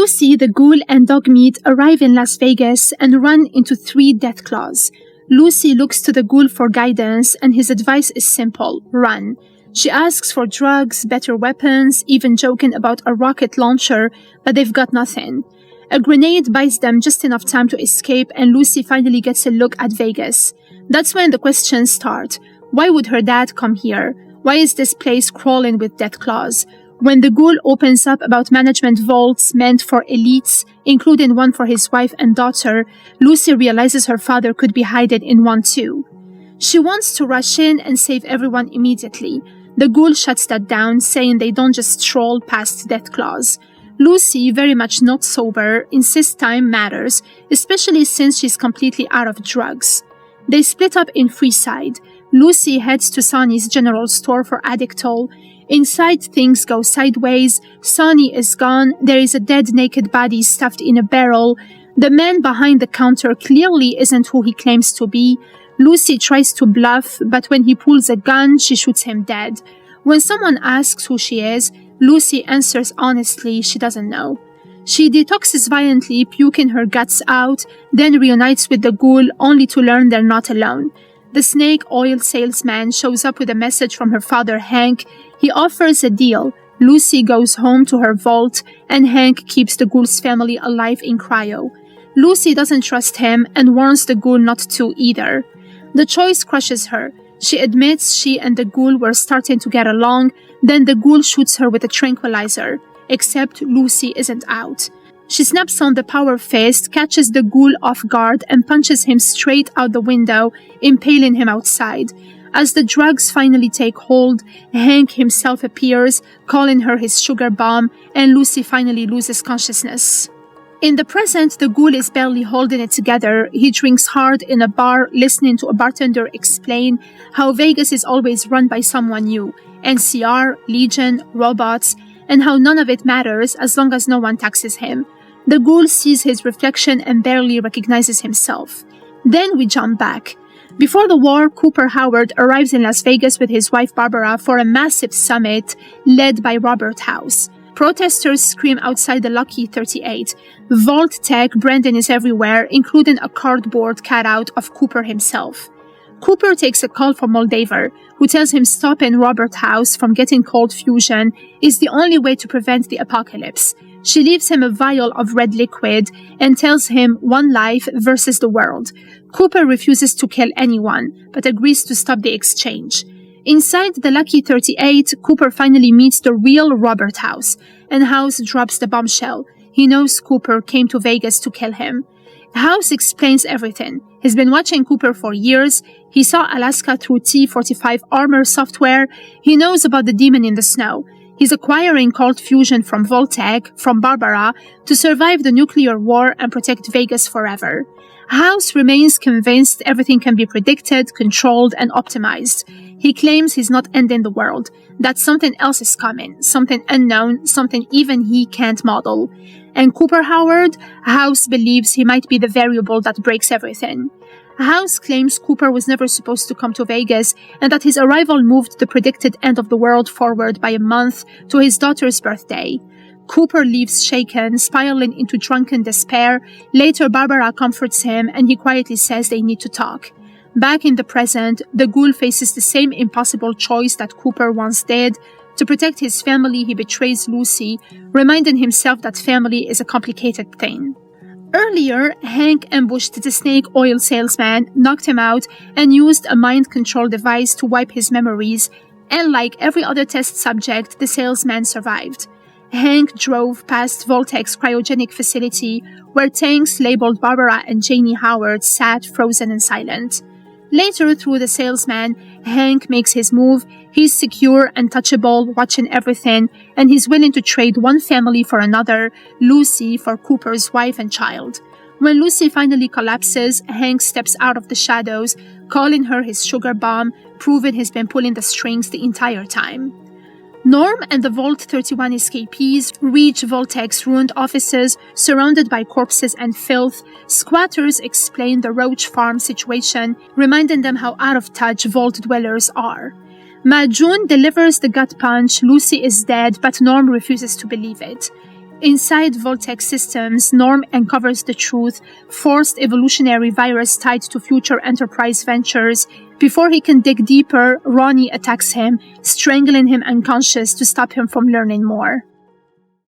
Lucy, the ghoul, and Dogmeat arrive in Las Vegas and run into 3 Deathclaws. Lucy looks to the ghoul for guidance, and his advice is simple: run. She asks for drugs, better weapons, even joking about a rocket launcher, but they've got nothing. A grenade buys them just enough time to escape, and Lucy finally gets a look at Vegas. That's when the questions start. Why would her dad come here? Why is this place crawling with Deathclaws? When the ghoul opens up about management vaults meant for elites, including one for his wife and daughter, Lucy realizes her father could be hiding in one too. She wants to rush in and save everyone immediately. The ghoul shuts that down, saying they don't just stroll past Deathclaws. Lucy, very much not sober, insists time matters, especially since she's completely out of drugs. They split up in Freeside. Lucy heads to Sonny's general store for Addictol. Inside, things go sideways. Sonny is gone. There is a dead naked body stuffed in a barrel. The man behind the counter clearly isn't who he claims to be. Lucy tries to bluff, but when he pulls a gun, she shoots him dead. When someone asks who she is, Lucy answers honestly she doesn't know. She detoxes violently, puking her guts out, then reunites with the ghoul only to learn they're not alone. The snake oil salesman shows up with a message from her father, Hank. He offers a deal. Lucy goes home to her vault, and Hank keeps the ghoul's family alive in cryo. Lucy doesn't trust him and warns the ghoul not to either. The choice crushes her. She admits she and the ghoul were starting to get along, then the ghoul shoots her with a tranquilizer. Except Lucy isn't out. She snaps on the power fist, catches the ghoul off guard, and punches him straight out the window, impaling him outside. As the drugs finally take hold, Hank himself appears, calling her his sugar bomb, and Lucy finally loses consciousness. In the present, the ghoul is barely holding it together. He drinks hard in a bar, listening to a bartender explain how Vegas is always run by someone new. NCR, Legion, robots, and how none of it matters as long as no one taxes him. The ghoul sees his reflection and barely recognizes himself. Then we jump back. Before the war, Cooper Howard arrives in Las Vegas with his wife Barbara for a massive summit led by Robert House. Protesters scream outside the Lucky 38. Vault Tech branding is everywhere, including a cardboard cutout of Cooper himself. Cooper takes a call from Moldaver, who tells him stopping Robert House from getting cold fusion is the only way to prevent the apocalypse. She leaves him a vial of red liquid and tells him one life versus the world. Cooper refuses to kill anyone, but agrees to stop the exchange. Inside the Lucky 38, Cooper finally meets the real Robert House, and House drops the bombshell. He knows Cooper came to Vegas to kill him. House explains everything. He's been watching Cooper for years. He saw Alaska through T-45 armor software. He knows about the demon in the snow. He's acquiring cold fusion from Voltec, from Barbara, to survive the nuclear war and protect Vegas forever. House remains convinced everything can be predicted, controlled, and optimized. He claims he's not ending the world, that something else is coming, something unknown, something even he can't model. And Cooper Howard, House believes he might be the variable that breaks everything. House claims Cooper was never supposed to come to Vegas and that his arrival moved the predicted end of the world forward by a month to his daughter's birthday. Cooper leaves shaken, spiraling into drunken despair. Later, Barbara comforts him and he quietly says they need to talk. Back in the present, the ghoul faces the same impossible choice that Cooper once did. To protect his family, he betrays Lucy, reminding himself that family is a complicated thing. Earlier, Hank ambushed the snake oil salesman, knocked him out, and used a mind control device to wipe his memories, and like every other test subject, the salesman survived. Hank drove past Voltec's cryogenic facility, where tanks labeled Barbara and Janie Howard sat frozen and silent. Later, through the salesman, Hank makes his move. He's secure, untouchable, watching everything, and he's willing to trade one family for another, Lucy for Cooper's wife and child. When Lucy finally collapses, Hank steps out of the shadows, calling her his sugar bomb, proving he's been pulling the strings the entire time. Norm and the Vault 31 escapees reach Voltec's ruined offices, surrounded by corpses and filth. Squatters explain the Roach Farm situation, reminding them how out of touch Vault dwellers are. Majun delivers the gut punch. Lucy is dead, but Norm refuses to believe it. Inside Voltec Systems, Norm uncovers the truth, forced evolutionary virus tied to future Enterprise ventures. Before he can dig deeper, Ronnie attacks him, strangling him unconscious to stop him from learning more.